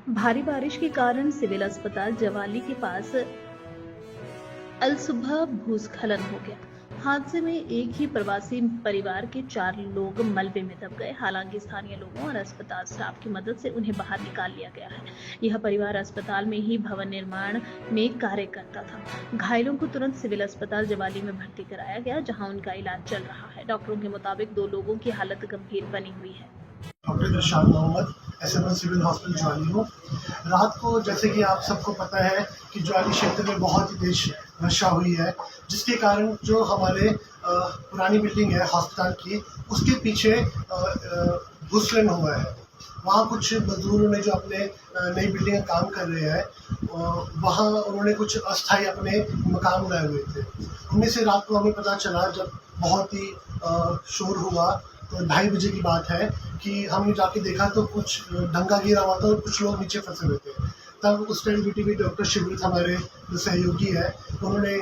भारी बारिश के कारण सिविल अस्पताल जवाली के पास अलसुबह भूस्खलन हो गया। हादसे में एक ही प्रवासी परिवार के 4 लोग मलबे में दब गए। हालांकि स्थानीय लोगों और अस्पताल स्टाफ की मदद से उन्हें बाहर निकाल लिया गया है। यह परिवार अस्पताल में ही भवन निर्माण में कार्य करता था। घायलों को तुरंत सिविल अस्पताल जवाली में भर्ती कराया गया, जहां उनका इलाज चल रहा है। डॉक्टरों के मुताबिक 2 लोगों की हालत गंभीर बनी हुई है। Doctor Dilshad Mohammad, SMS civil hospital Jawali हूँ। रात को जैसे कि आप सबको पता है कि ज्वाली क्षेत्र में बहुत ही तेज वर्षा हुई है, जिसके कारण जो हमारे पुरानी बिल्डिंग है अस्पताल की, उसके पीछे भूस्खलन हुआ है। वहाँ कुछ मजदूरों ने जो अपने नई बिल्डिंग में काम कर रहे हैं, वहाँ उन्होंने कुछ अस्थायी अपने मकान बनाए हुए थे। उनमें से रात को हमें पता चला, जब बहुत ही शोर हुआ, तो 2:30 बजे की बात है कि हमने जाके देखा तो कुछ डंगा गिरा हुआ था और कुछ लोग नीचे फंसे हुए थे। तब उस टाइम बीटीवी डॉक्टर शिविर हमारे जो सहयोगी है, उन्होंने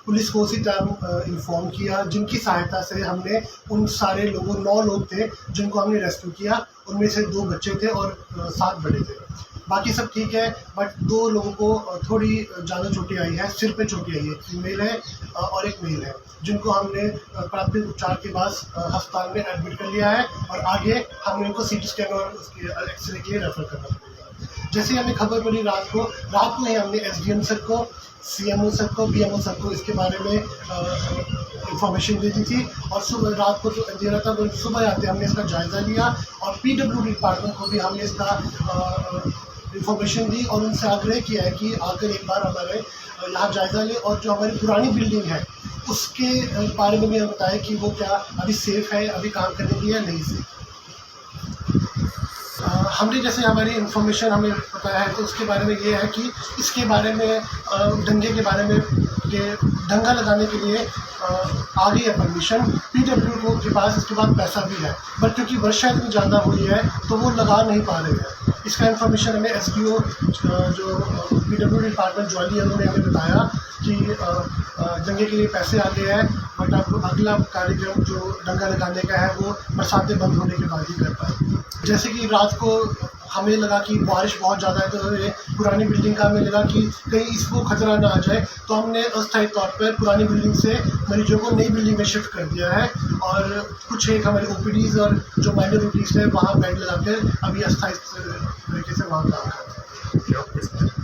पुलिस को उसी टाइम इन्फॉर्म किया, जिनकी सहायता से हमने उन सारे लोगों 9 लोग थे जिनको हमने रेस्क्यू किया। उनमें से 2 बच्चे थे और 7 बड़े थे। बाकी सब ठीक है, बट 2 लोगों को थोड़ी ज़्यादा चोटें आई है। सिर पे चोटें आई है, एक फीमेल है और एक मेल है, जिनको हमने प्राथमिक उपचार के बाद अस्पताल में एडमिट कर लिया है और आगे हमने उनको सीटी स्कैन और उसके एक्सरे के लिए रेफर करना पड़ेगा। जैसे हमें खबर पड़ी रात को ही हमने एसडीएम सर को, सीएमओ सर को, बीएमओ सर को इसके बारे में इंफॉर्मेशन दे दी थी। और सुबह रात को जो अंधेरा था, वो सुबह आते हमने इसका जायज़ा लिया और पीडब्ल्यूडी डिपार्टमेंट को भी हमने इसका इंफॉर्मेशन दी और उनसे आग्रह किया है कि आकर एक बार हमारे यहाँ जायज़ा ले और जो हमारी पुरानी बिल्डिंग है उसके बारे में भी हमें बताएं कि वो क्या अभी सेफ़ है, अभी काम करने की या नहीं सेफ। हमने जैसे हमारी इन्फॉर्मेशन हमें पता है, तो उसके बारे में ये है कि इसके बारे में दंगे के बारे में, ये दंगा लगाने के लिए आ गई है परमिशन पीडब्ल्यू के पास। इसके बाद पैसा भी है, बट क्योंकि वर्षा इतनी ज़्यादा हुई है तो वो लगा नहीं पा रहे हैं। इसका इन्फॉर्मेशन हमें एसडीओ जो पीडब्ल्यू डिपार्टमेंट ज्वाली है, उन्होंने हमें बताया कि दंगे के लिए पैसे आ गए हैं, बट अब अगला कार्यक्रम जो दंगा लगाने का है वो बरसातें बंद होने के बाद ही कर पाए। जैसे कि रात को हमें लगा कि बारिश बहुत ज़्यादा है, तो पुरानी बिल्डिंग का हमें लगा कि कहीं इसको खतरा ना आ जाए, तो हमने अस्थायी तौर पर पुरानी बिल्डिंग से मरीजों को नई बिल्डिंग में शिफ्ट कर दिया है और कुछ एक हमारे ओपीडीज़ और जो माइनर ओपीडीज़ है वहाँ बेड लगाकर अभी अस्थायी तरीके से वहाँ काम कर रहे हैं।